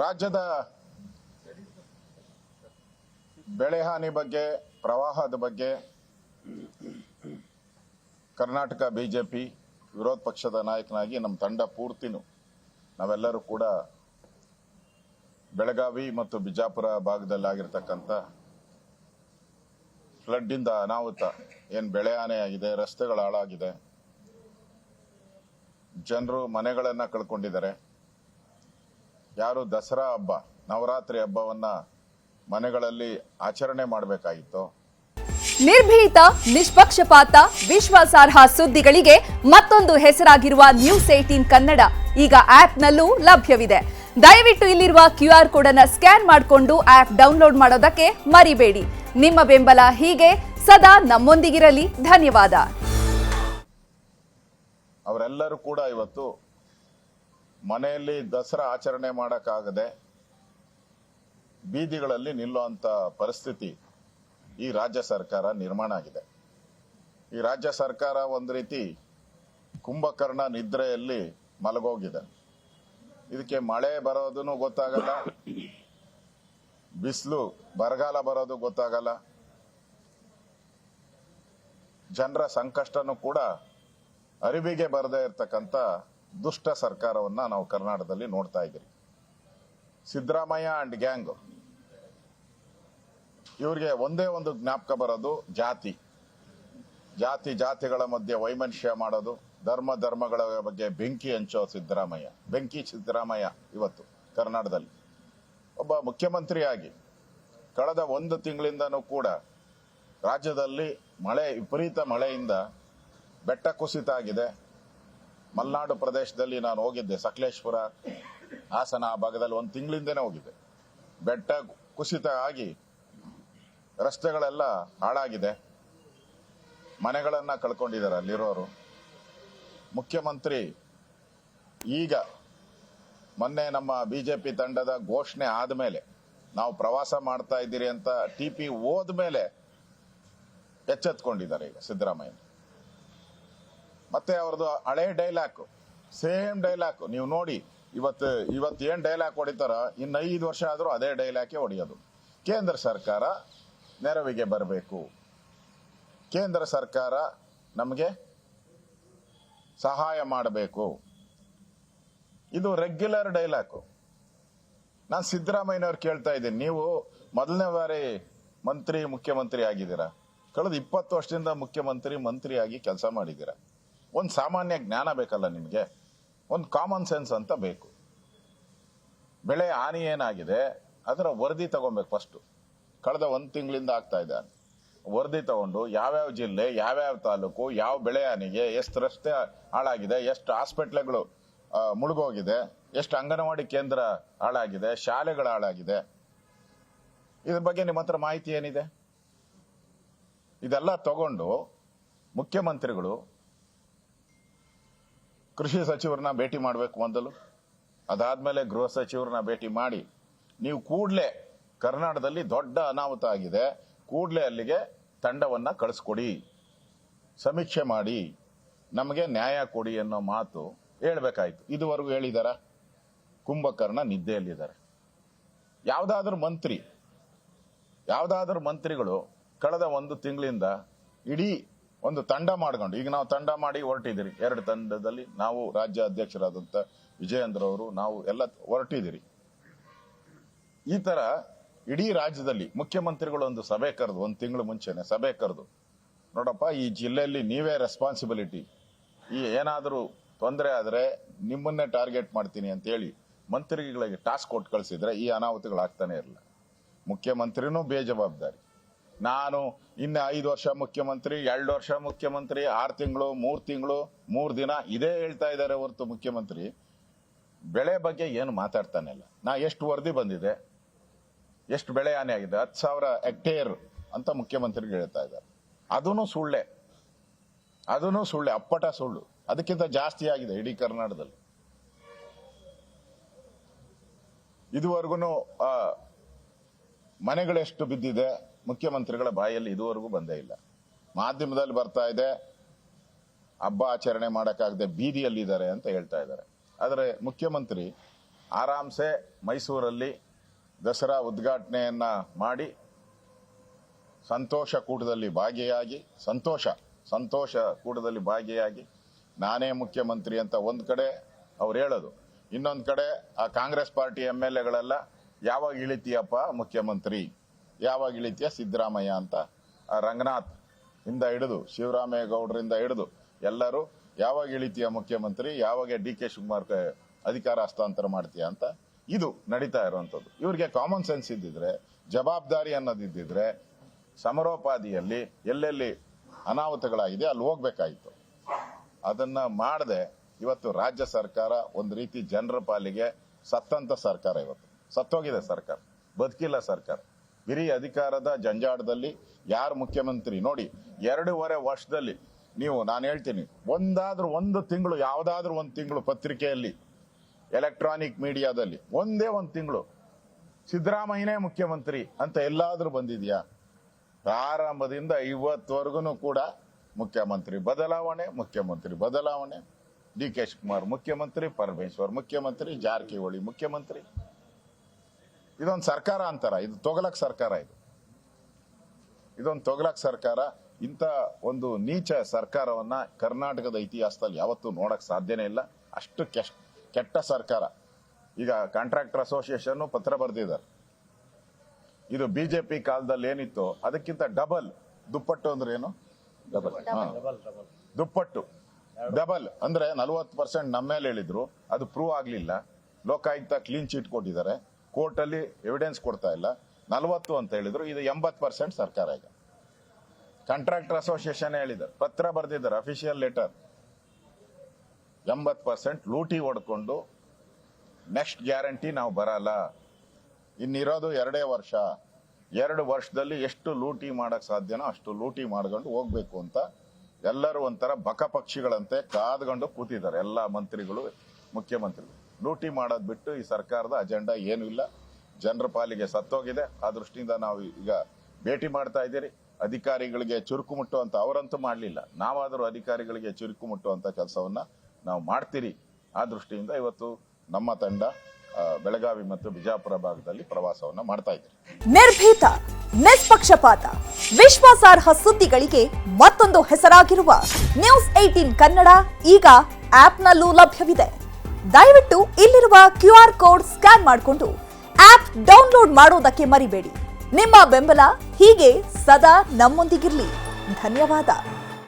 ರಾಜ್ಯದ ಬೆಳೆ ಹಾನಿ ಬಗ್ಗೆ, ಪ್ರವಾಹದ ಬಗ್ಗೆ ಕರ್ನಾಟಕ ಬಿಜೆಪಿ ವಿರೋಧ ಪಕ್ಷದ ನಾಯಕನಾಗಿ ನಮ್ಮ ತಂಡ ಪೂರ್ತಿನೂ ನಾವೆಲ್ಲರೂ ಕೂಡ ಬೆಳಗಾವಿ ಮತ್ತು ಬಿಜಾಪುರ ಭಾಗದಲ್ಲಿ ಆಗಿರತಕ್ಕಂಥ ಫ್ಲಡ್ ಇಂದ ಅನಾಹುತ ಏನು ಬೆಳೆ ಹಾನಿ ಆಗಿದೆ, ರಸ್ತೆಗಳು ಹಾಳಾಗಿದೆ, ಜನರು ಮನೆಗಳನ್ನ ಕಳ್ಕೊಂಡಿದ್ದಾರೆ. ಯಾರು ದಸರಾ ಹಬ್ಬ, ನವರಾತ್ರಿ ಹಬ್ಬವನ್ನ ಮನೆಗಳಲ್ಲಿ ಆಚರಣೆ ಮಾಡಬೇಕಾಗಿತ್ತು. ನಿರ್ಭೀತ, ನಿಷ್ಪಕ್ಷಪಾತ, ವಿಶ್ವಾಸಾರ್ಹ ಸುದ್ದಿಗಳಿಗೆ ಮತ್ತೊಂದು ಹೆಸರಾಗಿರುವ ನ್ಯೂಸ್18 ಕನ್ನಡ ಈಗ ಆಪ್ನಲ್ಲೂ ಲಭ್ಯವಿದೆ. ದಯವಿಟ್ಟು ಇಲ್ಲಿರುವ QR ಕೋಡ್ ಅನ್ನು ಸ್ಕ್ಯಾನ್ ಮಾಡಿಕೊಂಡು ಆಪ್ ಡೌನ್ಲೋಡ್ ಮಾಡೋದಕ್ಕೆ ಮರಿಬೇಡಿ. ನಿಮ್ಮ ಬೆಂಬಲ ಹೀಗೆ ಸದಾ ನಮ್ಮೊಂದಿಗಿರಲಿ. ಧನ್ಯವಾದ. ಅವರೆಲ್ಲರೂ ಕೂಡ ಇವತ್ತು ಮನೆಯಲ್ಲಿ ದಸರಾ ಆಚರಣೆ ಮಾಡಕ್ಕಾಗದೆ ಬೀದಿಗಳಲ್ಲಿ ನಿಲ್ಲುವಂತ ಪರಿಸ್ಥಿತಿ ಈ ರಾಜ್ಯ ಸರ್ಕಾರ ನಿರ್ಮಾಣ ಆಗಿದೆ. ಈ ರಾಜ್ಯ ಸರ್ಕಾರ ಒಂದು ರೀತಿ ಕುಂಭಕರ್ಣ ನಿದ್ರೆಯಲ್ಲಿ ಮಲಗೋಗಿದೆ. ಇದಕ್ಕೆ ಮಳೆ ಬರೋದನ್ನು ಗೊತ್ತಾಗಲ್ಲ, ಬಿಸಿಲು ಬರಗಾಲ ಬರೋದು ಗೊತ್ತಾಗಲ್ಲ, ಜನರ ಸಂಕಷ್ಟನೂ ಕೂಡ ಅರಿವಿಗೆ ಬರದೇ ಇರತಕ್ಕಂತ ದುಷ್ಟ ಸರ್ಕಾರವನ್ನ ನಾವು ಕರ್ನಾಟಕದಲ್ಲಿ ನೋಡ್ತಾ ಇದ್ದೀವಿ. ಸಿದ್ದರಾಮಯ್ಯ ಅಂಡ್ ಗ್ಯಾಂಗ್ ಇವರಿಗೆ ಒಂದೇ ಒಂದು ಜ್ಞಾಪಕ ಬರೋದು ಜಾತಿಗಳ ಮಧ್ಯೆ ವೈಮನಸ್ಯ ಮಾಡೋದು, ಧರ್ಮಗಳ ಬಗ್ಗೆ ಬೆಂಕಿ ಹಂಚೋ ಸಿದ್ದರಾಮಯ್ಯ ಇವತ್ತು ಕರ್ನಾಟಕದಲ್ಲಿ ಒಬ್ಬ ಮುಖ್ಯಮಂತ್ರಿಯಾಗಿ ಕಳೆದ ಒಂದು ತಿಂಗಳಿಂದನೂ ಕೂಡ ರಾಜ್ಯದಲ್ಲಿ ವಿಪರೀತ ಮಳೆಯಿಂದ ಬೆಟ್ಟ ಕುಸಿತ ಆಗಿದೆ. ಮಲೆನಾಡು ಪ್ರದೇಶದಲ್ಲಿ ನಾನು ಹೋಗಿದ್ದೆ, ಸಕಲೇಶ್ಪುರ, ಹಾಸನ ಆ ಭಾಗದಲ್ಲಿ ಒಂದು ತಿಂಗಳಿಂದನೇ ಹೋಗಿದ್ದೆ. ಬೆಟ್ಟ ಕುಸಿತ ಆಗಿ ರಸ್ತೆಗಳೆಲ್ಲ ಹಾಳಾಗಿದೆ, ಮನೆಗಳನ್ನ ಕಳ್ಕೊಂಡಿದ್ದಾರೆ ಅಲ್ಲಿರೋರು. ಮುಖ್ಯಮಂತ್ರಿ ಈಗ ಮೊನ್ನೆ ನಮ್ಮ ಬಿಜೆಪಿ ತಂಡದ ಘೋಷಣೆ ಆದ್ಮೇಲೆ ನಾವು ಪ್ರವಾಸ ಮಾಡ್ತಾ ಇದ್ದೀರಿ ಅಂತ TP ಹೋದ್ಮೇಲೆ ಎಚ್ಚೆತ್ಕೊಂಡಿದ್ದಾರೆ ಈಗ ಸಿದ್ದರಾಮಯ್ಯ. ಮತ್ತೆ ಅವ್ರದ್ದು ಹಳೆ ಸೇಮ್ ಡೈಲಾಗ್ ನೀವು ನೋಡಿ. ಇವತ್ತು ಏನ್ ಡೈಲಾಗ್ ಹೊಡಿತಾರ, ಇನ್ನು 5 ವರ್ಷ ಆದ್ರೂ ಅದೇ ಡೈಲಾಗೆ ಹೊಡೆಯೋದು. ಕೇಂದ್ರ ಸರ್ಕಾರ ನೆರವಿಗೆ ಬರಬೇಕು, ಕೇಂದ್ರ ಸರ್ಕಾರ ನಮಗೆ ಸಹಾಯ ಮಾಡಬೇಕು. ಇದು ರೆಗ್ಯುಲರ್ ಡೈಲಾಗ್. ನಾನು ಸಿದ್ದರಾಮಯ್ಯನವ್ರು ಕೇಳ್ತಾ ಇದ್ದೀನಿ, ನೀವು ಮೊದಲನೇ ಬಾರಿ ಮುಖ್ಯಮಂತ್ರಿ ಆಗಿದ್ದೀರಾ, ಕಳೆದ 20 ವರ್ಷದಿಂದ ಮಂತ್ರಿಯಾಗಿ ಕೆಲಸ ಮಾಡಿದ್ದೀರಾ. ಒಂದು ಸಾಮಾನ್ಯ ಜ್ಞಾನ ಬೇಕಲ್ಲ ನಿಮಗೆ, ಒಂದು ಕಾಮನ್ ಸೆನ್ಸ್ ಅಂತ ಬೇಕು. ಬೆಳೆ ಹಾನಿ ಏನಾಗಿದೆ ಅದರ ವರದಿ ತಗೊಬೇಕು ಫಸ್ಟ್. ಕಳೆದ 1 ತಿಂಗಳಿಂದ ಆಗ್ತಾ ಇದೆ ವರದಿ ತಗೊಂಡು ಯಾವ್ಯಾವ ಜಿಲ್ಲೆ, ಯಾವ್ಯಾವ ತಾಲೂಕು, ಯಾವ ಬೆಳೆ ಹಾನಿಗೆ ಎಷ್ಟು ರಸ್ತೆ ಹಾಳಾಗಿದೆ, ಎಷ್ಟು ಹಾಸ್ಪಿಟ್ಲ್ಗಳು ಮುಳುಗೋಗಿದೆ, ಎಷ್ಟು ಅಂಗನವಾಡಿ ಕೇಂದ್ರ ಹಾಳಾಗಿದೆ, ಶಾಲೆಗಳು ಹಾಳಾಗಿದೆ, ಇದ್ರ ಬಗ್ಗೆ ನಿಮ್ಮ ಹತ್ರ ಮಾಹಿತಿ ಏನಿದೆ? ಇದೆಲ್ಲ ತಗೊಂಡು ಮುಖ್ಯಮಂತ್ರಿಗಳು ಕೃಷಿ ಸಚಿವರನ್ನ ಭೇಟಿ ಮಾಡಬೇಕು ಮೊದಲು, ಅದಾದ್ಮೇಲೆ ಗೃಹ ಸಚಿವರನ್ನ ಭೇಟಿ ಮಾಡಿ ನೀವು ಕೂಡಲೇ ಕರ್ನಾಟಕದಲ್ಲಿ ದೊಡ್ಡ ಅನಾಹುತ ಆಗಿದೆ, ಕೂಡಲೇ ಅಲ್ಲಿಗೆ ತಂಡವನ್ನ ಕಳಿಸ್ಕೊಡಿ, ಸಮೀಕ್ಷೆ ಮಾಡಿ ನಮಗೆ ನ್ಯಾಯ ಕೊಡಿ ಅನ್ನೋ ಮಾತು ಹೇಳ್ಬೇಕಾಯ್ತು. ಇದುವರೆಗೂ ಹೇಳಿದಾರ? ಕುಂಭಕರ್ಣ ನಿದ್ದೆಯಲ್ಲಿದ್ದಾರೆ. ಯಾವ್ದಾದ್ರೂ ಮಂತ್ರಿಗಳು ಕಳೆದ 1 ತಿಂಗಳಿಂದ ಇಡೀ ಒಂದು ತಂಡ ಮಾಡ್ಕೊಂಡು, ಈಗ ನಾವು ತಂಡ ಮಾಡಿ ಹೊರಟಿದ್ದೀರಿ, 2 ತಂಡದಲ್ಲಿ ನಾವು ರಾಜ್ಯ ಅಧ್ಯಕ್ಷರಾದಂತ ವಿಜಯೇಂದ್ರ ಅವರು ನಾವು ಎಲ್ಲ ಹೊರಟಿದ್ದೀರಿ. ಈ ತರ ಇಡೀ ರಾಜ್ಯದಲ್ಲಿ ಮುಖ್ಯಮಂತ್ರಿಗಳು ಒಂದು ಸಭೆ ಕರೆದು, 1 ತಿಂಗಳು ಮುಂಚೆನೆ ಸಭೆ ಕರೆದು, ನೋಡಪ್ಪ ಈ ಜಿಲ್ಲೆಯಲ್ಲಿ ನೀವೇ ರೆಸ್ಪಾನ್ಸಿಬಿಲಿಟಿ, ಈ ಏನಾದರೂ ತೊಂದರೆ ಆದ್ರೆ ನಿಮ್ಮನ್ನೇ ಟಾರ್ಗೆಟ್ ಮಾಡ್ತೀನಿ ಅಂತ ಹೇಳಿ ಮಂತ್ರಿಗಳಿಗೆ ಟಾಸ್ಕ್ ಕೊಟ್ಟು ಕಳಿಸಿದ್ರೆ ಈ ಅನಾಹುತಗಳಾಗ್ತಾನೆ ಇರಲಿಲ್ಲ. ಮುಖ್ಯಮಂತ್ರಿನೂ ಬೇಜವಾಬ್ದಾರಿ. ನಾನು ಇನ್ನು 5 ವರ್ಷ ಮುಖ್ಯಮಂತ್ರಿ, 2 ವರ್ಷ ಮುಖ್ಯಮಂತ್ರಿ, 6 ತಿಂಗಳು, 3 ತಿಂಗಳು, 3 ದಿನ ಇದೇ ಹೇಳ್ತಾ ಇದ್ದಾರೆ ಹೊರತು ಮುಖ್ಯಮಂತ್ರಿ ಬೆಳೆ ಬಗ್ಗೆ ಏನು ಮಾತಾಡ್ತಾನೆ ಇಲ್ಲ. ಎಷ್ಟು ವರದಿ ಬಂದಿದೆ, ಎಷ್ಟು ಬೆಳೆ ಹಾನಿ ಆಗಿದೆ, 10,000 ಹೆಕ್ಟೇರ್ ಅಂತ ಮುಖ್ಯಮಂತ್ರಿಗೆ ಹೇಳ್ತಾ ಇದ್ದಾರೆ. ಅದೂ ಸುಳ್ಳೆ, ಅಪ್ಪಟ ಸುಳ್ಳು. ಅದಕ್ಕಿಂತ ಜಾಸ್ತಿ ಆಗಿದೆ ಇಡೀ ಕರ್ನಾಟಕದಲ್ಲಿ. ಇದುವರೆಗೂ ಮನೆಗಳೆಷ್ಟು ಬಿದ್ದಿದೆ ಮುಖ್ಯಮಂತ್ರಿಗಳ ಬಾಯಲ್ಲಿ ಇದುವರೆಗೂ ಬಂದೇ ಇಲ್ಲ. ಮಾಧ್ಯಮದಲ್ಲಿ ಬರ್ತಾ ಇದೆ, ಹಬ್ಬ ಆಚರಣೆ ಮಾಡಕ್ಕಾಗದೆ ಬೀದಿಯಲ್ಲಿದ್ದಾರೆ ಅಂತ ಹೇಳ್ತಾ ಇದ್ದಾರೆ. ಆದರೆ ಮುಖ್ಯಮಂತ್ರಿ ಆರಾಮ್ಸೆ ಮೈಸೂರಲ್ಲಿ ದಸರಾ ಉದ್ಘಾಟನೆಯನ್ನ ಮಾಡಿ ಸಂತೋಷ ಕೂಟದಲ್ಲಿ ಭಾಗಿಯಾಗಿ ನಾನೇ ಮುಖ್ಯಮಂತ್ರಿ ಅಂತ ಒಂದ್ ಕಡೆ ಅವ್ರು ಹೇಳೋದು, ಇನ್ನೊಂದ್ ಕಡೆ ಆ ಕಾಂಗ್ರೆಸ್ ಪಾರ್ಟಿ MLAಗಳೆಲ್ಲ ಯಾವಾಗ ಇಳಿತೀಯಪ್ಪ ಮುಖ್ಯಮಂತ್ರಿ, ಯಾವಾಗ ಇಳಿತೀಯ ಸಿದ್ದರಾಮಯ್ಯ ಅಂತ ಆ ರಂಗನಾಥ್ ಇಂದ ಹಿಡಿದು ಶಿವರಾಮೇಗೌಡರಿಂದ ಹಿಡಿದು ಎಲ್ಲರೂ ಯಾವಾಗ ಇಳಿತೀಯ ಮುಖ್ಯಮಂತ್ರಿ, ಯಾವಾಗ DK ಶಿವಕುಮಾರ್ ಅಧಿಕಾರ ಹಸ್ತಾಂತರ ಮಾಡ್ತೀಯ ಅಂತ ಇದು ನಡೀತಾ ಇರುವಂತದ್ದು. ಇವ್ರಿಗೆ ಕಾಮನ್ ಸೆನ್ಸ್ ಇದ್ದಿದ್ರೆ, ಜವಾಬ್ದಾರಿ ಅನ್ನೋದಿದ್ದಿದ್ರೆ ಸಮರೋಪಾದಿಯಲ್ಲಿ ಎಲ್ಲೆಲ್ಲಿ ಅನಾಹುತಗಳಾಗಿದೆ ಅಲ್ಲಿ ಹೋಗ್ಬೇಕಾಗಿತ್ತು. ಅದನ್ನ ಮಾಡದೆ ಇವತ್ತು ರಾಜ್ಯ ಸರ್ಕಾರ ಒಂದು ರೀತಿ ಜನರ ಪಾಲಿಗೆ ಸತ್ತಂತ ಸರ್ಕಾರ, ಇವತ್ತು ಸತ್ತೋಗಿದೆ ಸರ್ಕಾರ, ಬದುಕಿಲ್ಲ ಸರ್ಕಾರ. ಬಿರಿ ಅಧಿಕಾರದ ಜಂಜಾಟದಲ್ಲಿ ಯಾರು ಮುಖ್ಯಮಂತ್ರಿ ನೋಡಿ, 2.5 ವರ್ಷದಲ್ಲಿ ನೀವು, ನಾನು ಹೇಳ್ತೀನಿ, ಒಂದು ತಿಂಗಳು ಯಾವ್ದಾದ್ರೂ ಒಂದು ತಿಂಗಳು ಪತ್ರಿಕೆಯಲ್ಲಿ, ಎಲೆಕ್ಟ್ರಾನಿಕ್ ಮೀಡಿಯಾದಲ್ಲಿ ಒಂದೇ ಒಂದು ತಿಂಗಳು ಸಿದ್ದರಾಮಯ್ಯನೇ ಮುಖ್ಯಮಂತ್ರಿ ಅಂತ ಎಲ್ಲಾದ್ರೂ ಬಂದಿದ್ಯಾ? ಪ್ರಾರಂಭದಿಂದ ಇವತ್ತವರೆಗೂ ಕೂಡ ಮುಖ್ಯಮಂತ್ರಿ ಬದಲಾವಣೆ, DK ಶಿವಕುಮಾರ್ ಮುಖ್ಯಮಂತ್ರಿ, ಪರಮೇಶ್ವರ್ ಮುಖ್ಯಮಂತ್ರಿ, ಜಾರಕಿಹೊಳಿ ಮುಖ್ಯಮಂತ್ರಿ. ಇದೊಂದು ಸರ್ಕಾರ ಅಂತಾರ? ಇದು ತೊಗಲಕ್ ಸರ್ಕಾರ, ಇದೊಂದು ತೊಗಲಕ್ ಸರ್ಕಾರ. ಇಂಥ ಒಂದು ನೀಚ ಸರ್ಕಾರವನ್ನ ಕರ್ನಾಟಕದ ಇತಿಹಾಸದಲ್ಲಿ ಯಾವತ್ತೂ ನೋಡಕ್ ಸಾಧ್ಯನೇ ಇಲ್ಲ. ಅಷ್ಟು ಕೆಟ್ಟ ಸರ್ಕಾರ. ಈಗ ಕಾಂಟ್ರಾಕ್ಟರ್ ಅಸೋಸಿಯೇಷನ್ ಪತ್ರ ಬರೆದಿದ್ದಾರೆ. ಇದು BJP ಕಾಲದಲ್ಲಿ ಏನಿತ್ತು ಅದಕ್ಕಿಂತ ದುಪ್ಪಟ್ಟು ಅಂದ್ರೆ ಏನು? ಡಬಲ್ ಅಂದ್ರೆ 40% ನಮ್ಮ ಮೇಲೆ ಹೇಳಿದ್ರು, ಅದು ಪ್ರೂವ್ ಆಗ್ಲಿಲ್ಲ. ಲೋಕಾಯುಕ್ತ ಕ್ಲೀನ್ ಚೀಟ್ ಕೊಟ್ಟಿದ್ದಾರೆ, ಕೋರ್ಟ್ ಅಲ್ಲಿ ಎವಿಡೆನ್ಸ್ ಕೊಡ್ತಾ ಇಲ್ಲ. 40 ಅಂತ ಹೇಳಿದ್ರು, ಇದು 80% ಸರ್ಕಾರ. ಈಗ ಕಾಂಟ್ರಾಕ್ಟರ್ ಅಸೋಸಿಯೇಷನ್ ಹೇಳಿದ್ದಾರೆ, ಪತ್ರ ಬರೆದಿದ್ದಾರೆ, ಅಫಿಷಿಯಲ್ ಲೆಟರ್. 80% ಲೂಟಿ ಹೊಡ್ಕೊಂಡು ನೆಕ್ಸ್ಟ್ ಗ್ಯಾರಂಟಿ ನಾವು ಬರಲ್ಲ, ಇನ್ನಿರೋದು 2 ವರ್ಷ, 2 ವರ್ಷದಲ್ಲಿ ಎಷ್ಟು ಲೂಟಿ ಮಾಡಕ್ ಸಾಧ್ಯನೋ ಅಷ್ಟು ಲೂಟಿ ಮಾಡ್ಕೊಂಡು ಹೋಗ್ಬೇಕು ಅಂತ ಎಲ್ಲರೂ ಒಂಥರ ಬಕ ಪಕ್ಷಿಗಳಂತೆ ಕಾದ್ಕೊಂಡು ಕೂತಿದ್ದಾರೆ. ಎಲ್ಲಾ ಮಂತ್ರಿಗಳು, ಮುಖ್ಯಮಂತ್ರಿಗಳು ಲೂಟಿ ಮಾಡೋದ್ ಬಿಟ್ಟು ಈ ಸರ್ಕಾರದ ಅಜೆಂಡಾ ಏನೂ ಇಲ್ಲ. ಜನರ ಪಾಲಿಗೆ ಸತ್ತೋಗಿದೆ. ಆ ದೃಷ್ಟಿಯಿಂದ ನಾವು ಈಗ ಭೇಟಿ ಮಾಡ್ತಾ ಇದ್ದೀರಿ. ಅಧಿಕಾರಿಗಳಿಗೆ ಚುರುಕು ಮುಟ್ಟುವಂತ, ಅವರಂತೂ ಮಾಡಲಿಲ್ಲ, ನಾವಾದರೂ ಅಧಿಕಾರಿಗಳಿಗೆ ಚುರುಕು ಮುಟ್ಟುವಂತ ಕೆಲಸವನ್ನ ನಾವು ಮಾಡ್ತೀರಿ. ಆ ದೃಷ್ಟಿಯಿಂದ ಇವತ್ತು ನಮ್ಮ ತಂಡ ಬೆಳಗಾವಿ ಮತ್ತು ಬಿಜಾಪುರ ಭಾಗದಲ್ಲಿ ಪ್ರವಾಸವನ್ನ ಮಾಡ್ತಾ ಇದ್ದೀರಿ. ನಿರ್ಭೀತ, ನಿಷ್ಪಕ್ಷಪಾತ, ವಿಶ್ವಾಸಾರ್ಹ ಸುದ್ದಿಗಳಿಗೆ ಮತ್ತೊಂದು ಹೆಸರಾಗಿರುವ ನ್ಯೂಸ್ 18 ಕನ್ನಡ ಈಗ ಆಪ್ನಲ್ಲೂ ಲಭ್ಯವಿದೆ. ದಯವಿಟ್ಟು ಇಲ್ಲಿರುವ QR ಕೋಡ್ ಸ್ಕ್ಯಾನ್ ಮಾಡಿಕೊಂಡು ಆಪ್ ಡೌನ್ಲೋಡ್ ಮಾಡೋದಕ್ಕೆ ಮರಿಬೇಡಿ. ನಿಮ್ಮ ಬೆಂಬಲ ಹೀಗೆ ಸದಾ ನಮ್ಮೊಂದಿಗಿರಲಿ. ಧನ್ಯವಾದ.